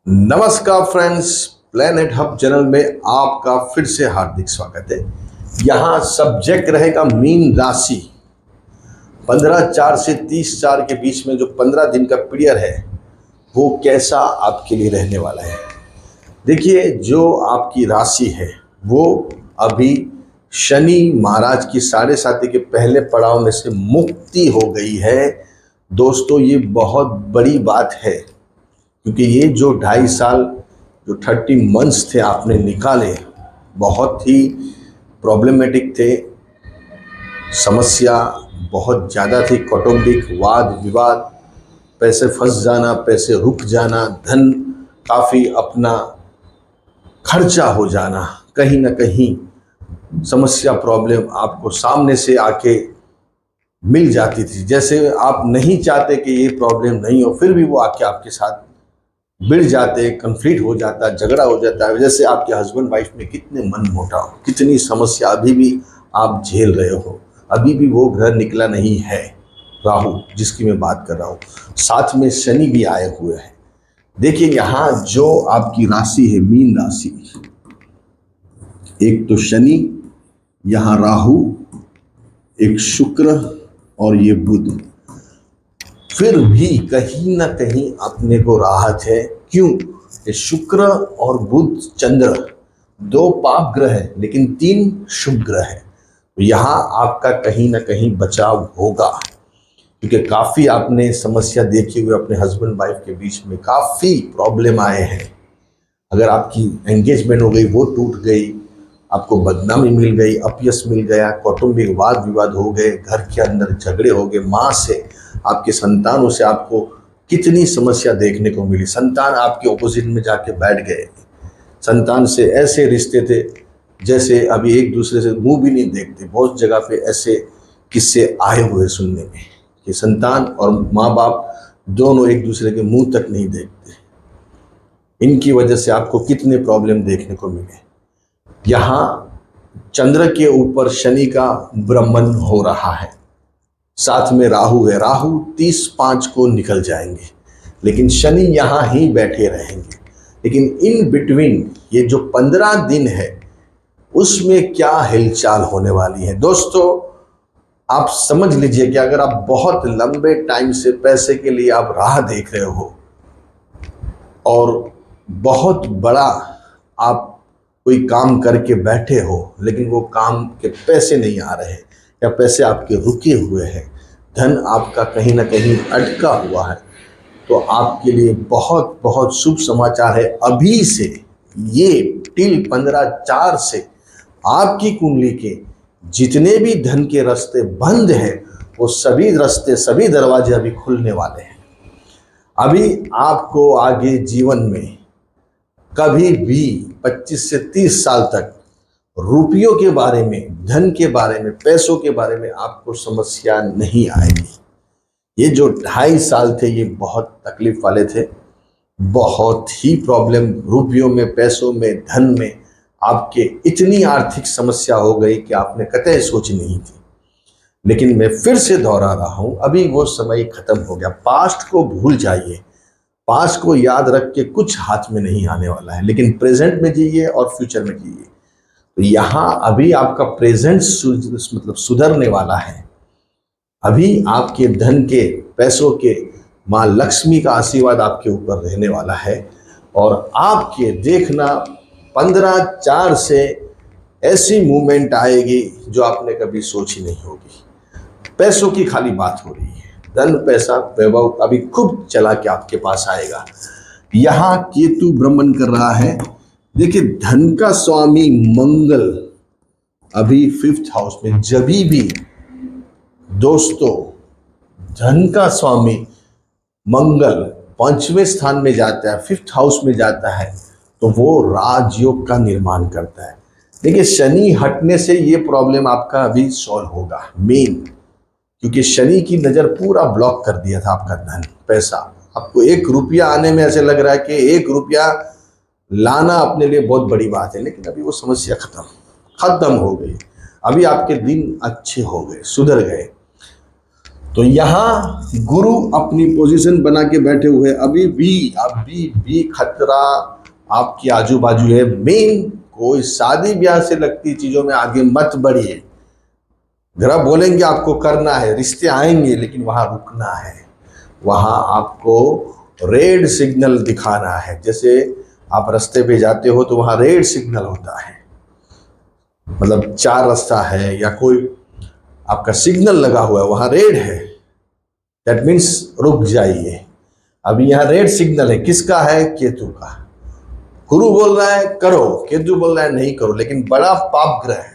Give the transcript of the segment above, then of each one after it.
नमस्कार friends, planet hub channel में आपका फिर से हार्दिक स्वागत है। यहाँ सब्जेक्ट रहेगा मीन राशि। 15/4 से 30/4 के बीच में जो 15 दिन का पीरियड है वो कैसा आपके लिए रहने वाला है। देखिए, जो आपकी राशि है वो अभी शनि महाराज की 7.5 के पहले पड़ाव में से मुक्ति हो गई है। दोस्तों, ये बहुत बड़ी बात है क्योंकि ये जो 2.5 साल जो 30 मंथ्स थे आपने निकाले, बहुत ही प्रॉब्लमेटिक थे। समस्या बहुत ज़्यादा थी, कौटुंबिक वाद विवाद, पैसे फंस जाना, पैसे रुक जाना, धन काफ़ी अपना खर्चा हो जाना, कहीं ना कहीं समस्या प्रॉब्लम आपको सामने से आके मिल जाती थी। जैसे आप नहीं चाहते कि ये प्रॉब्लम नहीं हो, फिर भी वो आके आपके साथ भिड़ जाते, कंफ्लिक्ट हो जाता, झगड़ा हो जाता है। जैसे आपके हस्बैंड वाइफ में कितने मन मुटाव, कितनी समस्या अभी भी आप झेल रहे हो, अभी भी वो घर निकला नहीं है। राहु जिसकी मैं बात कर रहा हूँ, साथ में शनि भी आए हुए हैं। देखिए, यहाँ जो आपकी राशि है मीन राशि, एक तो शनि, यहाँ राहु, एक शुक्र और ये बुध, फिर भी कहीं ना कहीं अपने को राहत है। क्यों? ये शुक्र और बुध चंद्र 2 पाप ग्रह है लेकिन 3 शुभ ग्रह है। तो यहाँ आपका कहीं ना कहीं बचाव होगा, क्योंकि काफ़ी आपने समस्या देखी हुई अपने हस्बैंड वाइफ के बीच में, काफ़ी प्रॉब्लम आए हैं। अगर आपकी एंगेजमेंट हो गई वो टूट गई, आपको बदनामी मिल गई, अपयश मिल गया, कौटुंबिक वाद विवाद हो गए, घर के अंदर झगड़े हो गए, माँ से, आपके संतानों से आपको कितनी समस्या देखने को मिली। संतान आपके ऑपोजिट में जाके बैठ गए, संतान से ऐसे रिश्ते थे जैसे अभी एक दूसरे से मुंह भी नहीं देखते। बहुत जगह पे ऐसे किस्से आए हुए सुनने में कि संतान और माँ बाप दोनों एक दूसरे के मुंह तक नहीं देखते। इनकी वजह से आपको कितने प्रॉब्लम देखने को मिले। यहाँ चंद्र के ऊपर शनि का भ्रमण हो रहा है, साथ में राहु है। राहु 30/5 को निकल जाएंगे, लेकिन शनि यहाँ ही बैठे रहेंगे। लेकिन इन बिटवीन ये जो 15 दिन है उसमें क्या हिलचाल होने वाली है। दोस्तों, आप समझ लीजिए कि अगर आप बहुत लंबे टाइम से पैसे के लिए आप राह देख रहे हो और बहुत बड़ा आप कोई काम करके बैठे हो, लेकिन वो काम के पैसे नहीं आ रहे या पैसे आपके रुके हुए हैं, धन आपका कहीं ना कहीं अटका हुआ है, तो आपके लिए बहुत बहुत शुभ समाचार है। अभी से ये टिल 15/4 से आपकी कुंडली के जितने भी धन के रास्ते बंद हैं वो सभी रास्ते, सभी दरवाजे अभी खुलने वाले हैं। अभी आपको आगे जीवन में कभी भी 25 से 30 साल तक रुपयों के बारे में, धन के बारे में, पैसों के बारे में आपको समस्या नहीं आएगी। ये जो 2.5 साल थे ये बहुत तकलीफ वाले थे, बहुत ही प्रॉब्लम, रुपयों में, पैसों में, धन में आपके इतनी आर्थिक समस्या हो गई कि आपने कतई सोची नहीं थी। लेकिन मैं फिर से दोहरा रहा हूँ, अभी वो समय खत्म हो गया। पास्ट को भूल जाइए, पास्ट को याद रख के कुछ हाथ में नहीं आने वाला है, लेकिन प्रेजेंट में जिए और फ्यूचर में जिए। तो यहाँ अभी आपका प्रेजेंट मतलब सुधरने वाला है। अभी आपके धन के, पैसों के, माँ लक्ष्मी का आशीर्वाद आपके ऊपर रहने वाला है। और आपके देखना 15/4 से ऐसी मूवमेंट आएगी जो आपने कभी सोची नहीं होगी। पैसों की खाली बात हो रही है, धन, पैसा, वैभव अभी खूब चला के आपके पास आएगा। यहाँ केतु भ्रमण कर रहा है। देखिए, धन का स्वामी मंगल अभी 5th हाउस में, जभी भी दोस्तों धन का स्वामी मंगल 5वें स्थान में जाता है, 5th हाउस में जाता है, तो वो राजयोग का निर्माण करता है। देखिए, शनि हटने से ये प्रॉब्लम आपका अभी सॉल्व होगा मेन, क्योंकि शनि की नज़र पूरा ब्लॉक कर दिया था आपका धन, पैसा। आपको 1 रुपया आने में ऐसे लग रहा है कि 1 रुपया लाना अपने लिए बहुत बड़ी बात है, लेकिन अभी वो समस्या खत्म हो गई। अभी आपके दिन अच्छे हो गए, सुधर गए। तो यहाँ गुरु अपनी पोजीशन बना के बैठे हुए, अभी भी खतरा आपके आजू बाजू है। मेन कोई शादी ब्याह से लगती चीजों में आगे मत बढ़िए। ग्रह बोलेंगे आपको करना है, रिश्ते आएंगे, लेकिन वहां रुकना है, वहां आपको रेड सिग्नल दिखाना है। जैसे आप रास्ते पे जाते हो तो वहां रेड सिग्नल होता है, मतलब 4 रास्ता है या कोई आपका सिग्नल लगा हुआ है, वहां रेड है, दैट मीन्स रुक जाइए। अभी यहाँ रेड सिग्नल है, किसका है? केतु का। गुरु बोल रहा है करो, केतु बोल रहा है नहीं करो, लेकिन बड़ा पाप ग्रह है।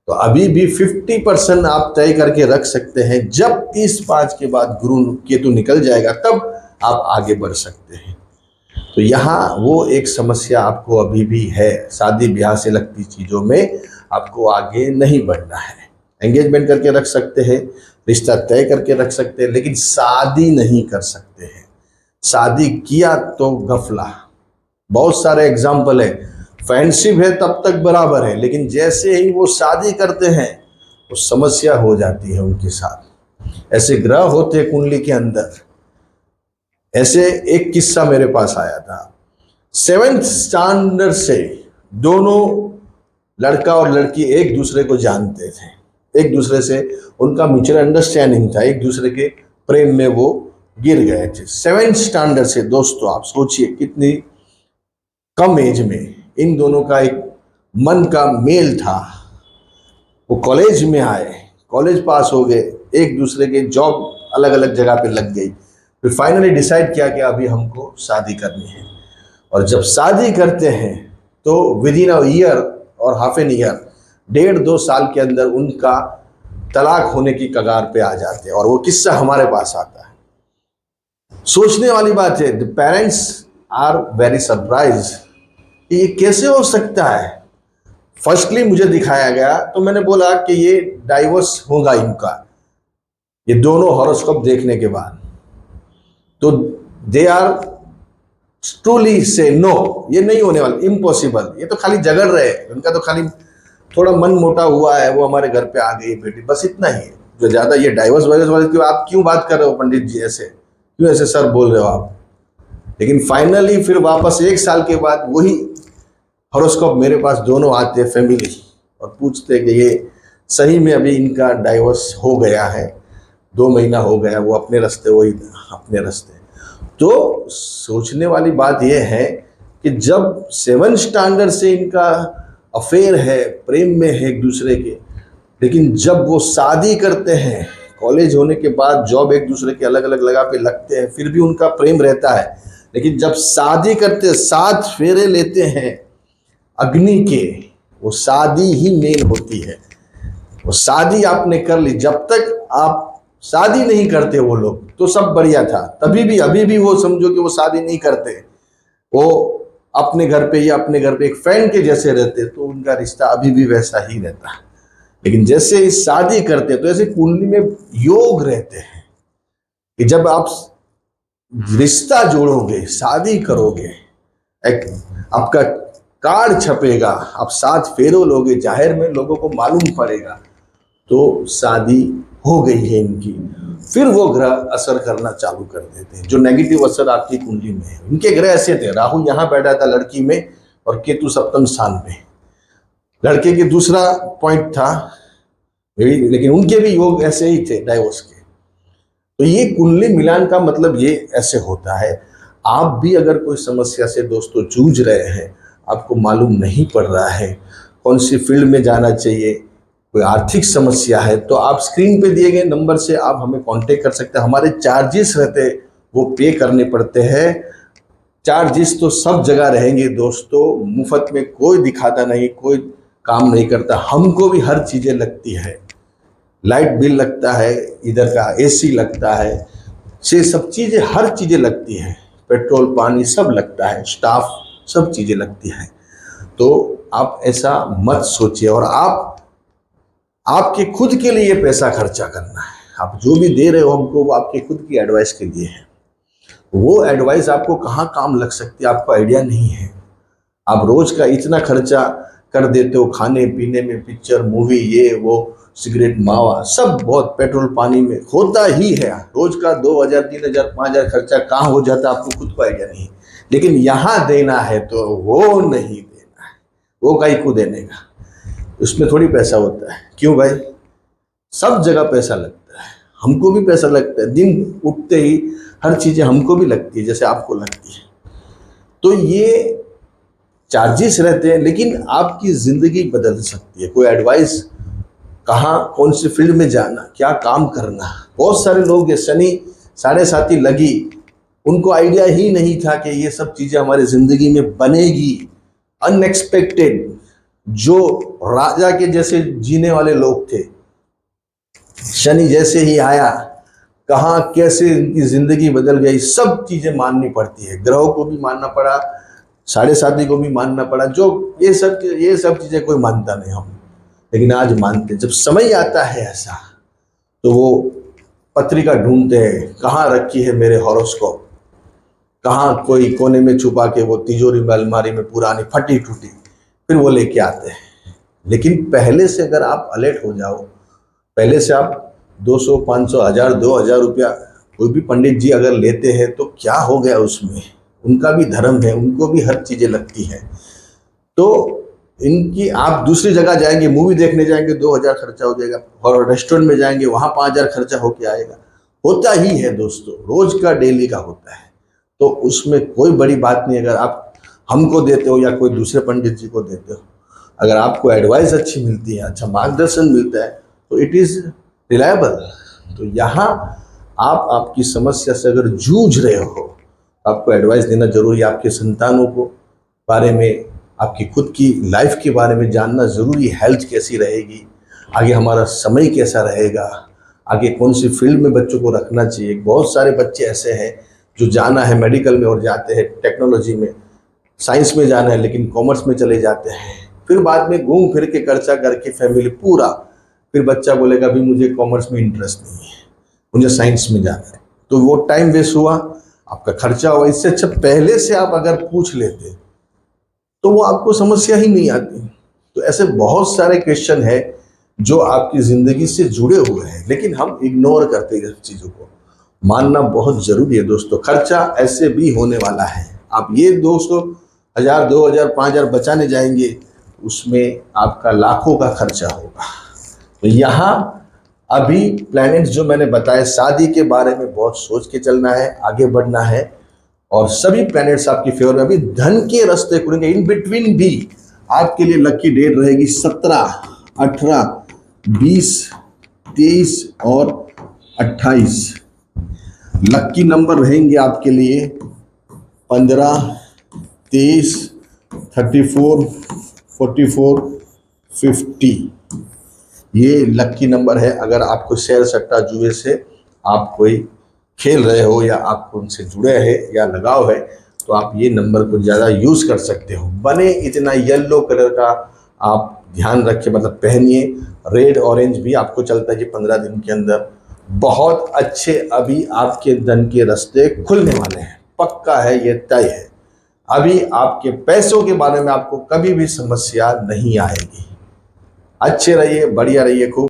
तो अभी भी 50% आप तय करके रख सकते हैं। जब 30/5 के बाद गुरु केतु निकल जाएगा तब आप आगे बढ़ सकते हैं। तो यहाँ वो एक समस्या आपको अभी भी है, शादी ब्याह से लगती चीजों में आपको आगे नहीं बढ़ना है। एंगेजमेंट करके रख सकते हैं, रिश्ता तय करके रख सकते हैं, लेकिन शादी नहीं कर सकते हैं। शादी किया तो गफला। बहुत सारे एग्जाम्पल है, फ्रेंडशिप है तब तक बराबर है, लेकिन जैसे ही वो शादी करते हैं तो समस्या हो जाती है उनके साथ। ऐसे ग्रह होते हैं कुंडली के अंदर। ऐसे एक किस्सा मेरे पास आया था। 7th स्टैंडर्ड से दोनों लड़का और लड़की एक दूसरे को जानते थे, एक दूसरे से उनका म्यूचुअल अंडरस्टैंडिंग था, एक दूसरे के प्रेम में वो गिर गए थे। 7th स्टैंडर्ड से, दोस्तों आप सोचिए कितनी कम एज में इन दोनों का एक मन का मेल था। वो कॉलेज में आए, कॉलेज पास हो गए, एक दूसरे के जॉब अलग अलग जगह पे लग गई, फिर फाइनली डिसाइड किया कि अभी हमको शादी करनी है। और जब शादी करते हैं तो विद इन अ ईयर और हाफ एन ईयर, 1.5-2 साल के अंदर उनका तलाक होने की कगार पे आ जाते हैं। और वो किस्सा हमारे पास आता है। सोचने वाली बात है, the parents are very surprise, ये कैसे हो सकता है। फर्स्टली मुझे दिखाया गया तो मैंने बोला कि ये डाइवोर्स होगा इनका, ये दोनों हॉरोस्कोप देखने के बाद। तो दे आर ट्रूली से नो, ये नहीं होने वाला, इम्पॉसिबल, ये तो खाली झगड़ रहे हैं, उनका तो खाली थोड़ा मन मोटा हुआ है, वो हमारे घर पे आ गई बेटी, बस इतना ही है। जो ज्यादा ये डाइवोर्स वाइवर्स वाले, क्यों आप क्यों बात कर रहे हो पंडित जी, ऐसे क्यों ऐसे सर बोल रहे हो आप। लेकिन फाइनली फिर वापस 1 साल के बाद वही हॉरोस्कोप मेरे पास दोनों आते हैं फैमिली, और पूछते कि ये सही में अभी इनका डाइवोर्स हो गया है, 2 महीना हो गया, वो अपने रास्ते, वही अपने रास्ते। तो सोचने वाली बात यह है कि जब 7th स्टैंडर्ड से इनका अफेयर है, प्रेम में है एक दूसरे के, लेकिन जब वो शादी करते हैं, कॉलेज होने के बाद जॉब एक दूसरे के अलग अलग जगह पे लगते हैं, फिर भी उनका प्रेम रहता है, लेकिन जब शादी करते, 7 फेरे लेते हैं अग्नि के, वो शादी ही मेन होती है। वो शादी आपने कर ली, जब तक आप शादी नहीं करते वो लोग तो सब बढ़िया था, तभी भी अभी भी वो समझो कि वो शादी नहीं करते, वो अपने घर पे या अपने घर पे एक फ्रेंड के जैसे रहते, तो उनका रिश्ता अभी भी वैसा ही रहता है। लेकिन जैसे ही शादी करते तो ऐसे कुंडली में योग रहते हैं कि जब आप रिश्ता जोड़ोगे, शादी करोगे, एक आपका कार्ड छपेगा, आप 7 फेरों लोगे, जाहिर में लोगों को मालूम पड़ेगा, तो शादी हो गई है इनकी। फिर वो ग्रह असर करना चालू कर देते हैं, जो नेगेटिव असर आपकी कुंडली में है। इनके ग्रह ऐसे थे, राहु यहाँ बैठा था लड़की में और केतु 7वें स्थान में, लड़के के दूसरा पॉइंट था, लेकिन उनके भी योग ऐसे ही थे डाइवोर्स के। तो ये कुंडली मिलान का मतलब ये ऐसे होता है। आप भी अगर कोई समस्या से दोस्तों जूझ रहे हैं, आपको मालूम नहीं पड़ रहा है कौन सी फील्ड में जाना चाहिए, कोई आर्थिक समस्या है, तो आप स्क्रीन पे दिए गए नंबर से आप हमें कांटेक्ट कर सकते हैं। हमारे चार्जेस रहते हैं, वो पे करने पड़ते हैं। चार्जेस तो सब जगह रहेंगे दोस्तों, मुफ्त में कोई दिखाता नहीं, कोई काम नहीं करता। हमको भी हर चीज़ें लगती है, लाइट बिल लगता है, इधर का एसी लगता है, से सब चीज़ें, हर चीज़ें लगती है, पेट्रोल पानी सब लगता है, स्टाफ सब चीज़ें लगती है। तो आप ऐसा मत सोचिए, और आपके खुद के लिए पैसा खर्चा करना है। आप जो भी दे रहे हो हमको, वो आपके खुद की एडवाइस के लिए है। वो एडवाइस आपको कहाँ काम लग सकती है आपको आइडिया नहीं है। आप रोज का इतना खर्चा कर देते हो खाने पीने में, पिक्चर मूवी ये वो, सिगरेट, मावा, सब बहुत पेट्रोल पानी में होता ही है। रोज का 2000, 3000, 5000 खर्चा कहाँ हो जाता है आपको खुद को आइडिया नहीं। लेकिन यहाँ देना है तो वो नहीं देना है, वो काहे को देने का, उसमें थोड़ी पैसा होता है। क्यों भाई, सब जगह पैसा लगता है, हमको भी पैसा लगता है, दिन उठते ही हर चीजें हमको भी लगती है जैसे आपको लगती है। तो ये चार्जेस रहते हैं, लेकिन आपकी जिंदगी बदल सकती है। कोई एडवाइस, कहाँ कौन सी फील्ड में जाना, क्या काम करना। बहुत सारे लोग ये शनि 7.5 लगी, उनको आइडिया ही नहीं था कि ये सब चीजें हमारी जिंदगी में बनेगी। अनएक्सपेक्टेड, जो राजा के जैसे जीने वाले लोग थे, शनि जैसे ही आया, कहाँ कैसे इनकी जिंदगी बदल गई। सब चीजें माननी पड़ती है, ग्रहों को भी मानना पड़ा, 7.5 को भी मानना पड़ा। जो ये सब चीजें कोई मानता नहीं हम, लेकिन आज मानते। जब समय आता है ऐसा, तो वो पत्रिका ढूंढते हैं, कहाँ रखी है मेरे हॉरोस्कोप, कहाँ कोई कोने में छुपा के, वो तिजोरी में, अलमारी में पुरानी फटी टूटी, फिर वो लेके आते हैं। लेकिन पहले से अगर आप अलर्ट हो जाओ, पहले से आप 200, 500, 1000, 2000 रुपया कोई भी पंडित जी अगर लेते हैं तो क्या हो गया उसमें, उनका भी धर्म है, उनको भी हर चीजें लगती है। तो इनकी, आप दूसरी जगह जाएंगे, मूवी देखने जाएंगे, 2000 खर्चा हो जाएगा, और रेस्टोरेंट में जाएंगे वहां 5000 खर्चा होके आएगा। होता ही है दोस्तों, रोज का, डेली का होता है। तो उसमें कोई बड़ी बात नहीं अगर आप हमको देते हो या कोई दूसरे पंडित जी को देते हो। अगर आपको एडवाइस अच्छी मिलती है, अच्छा मार्गदर्शन मिलता है, तो इट इज रिलायबल। तो यहाँ आप आपकी समस्या से अगर जूझ रहे हो, आपको एडवाइस देना जरूरी है। आपके संतानों को बारे में, आपकी खुद की लाइफ के बारे में जानना जरूरी है। हेल्थ कैसी रहेगी, आगे हमारा समय कैसा रहेगा, आगे कौन सी फील्ड में बच्चों को रखना चाहिए। बहुत सारे बच्चे ऐसे हैं जो जाना है मेडिकल में और जाते हैं टेक्नोलॉजी में, साइंस में जाना है लेकिन कॉमर्स में चले जाते हैं। फिर बाद में घूम फिर के खर्चा करके फैमिली पूरा, फिर बच्चा बोलेगा अभी मुझे कॉमर्स में इंटरेस्ट नहीं है, मुझे साइंस में जाना है। तो वो टाइम वेस्ट हुआ, आपका खर्चा हुआ। इससे अच्छा पहले से आप अगर पूछ लेते तो वो आपको समस्या ही नहीं आती। तो ऐसे बहुत सारे क्वेश्चन है जो आपकी जिंदगी से जुड़े हुए हैं, लेकिन हम इग्नोर करते हैं चीजों को। मानना बहुत जरूरी है दोस्तों। खर्चा ऐसे भी होने वाला है। आप ये 200, 1000, 2000, 5000 बचाने जाएंगे, उसमें आपका लाखों का खर्चा होगा। तो यहाँ अभी प्लैनेट्स जो मैंने बताए, शादी के बारे में बहुत सोच के चलना है, आगे बढ़ना है। और सभी प्लैनेट्स आपकी फेवर में। अभी धन के रास्ते खुलेंगे। इन बिटवीन भी आपके लिए लकी डेट रहेगी 17, 18, 20, 23 और 28। लकी नंबर रहेंगे आपके लिए 15, 23, 34, 44, 50। ये लकी नंबर है। अगर आपको शेयर सट्टा जुए से आप कोई खेल रहे हो या आप उनसे जुड़े हैं या लगाव है, तो आप ये नंबर को ज़्यादा यूज़ कर सकते हो। बने इतना येलो कलर का आप ध्यान रखें, मतलब पहनिए। रेड ऑरेंज भी आपको चलता है जी 15 दिन के अंदर। बहुत अच्छे अभी आपके धन के रास्ते खुलने वाले हैं, पक्का है, ये तय है। अभी आपके पैसों के बारे में आपको कभी भी समस्या नहीं आएगी। अच्छे रहिए, बढ़िया रहिए, खूब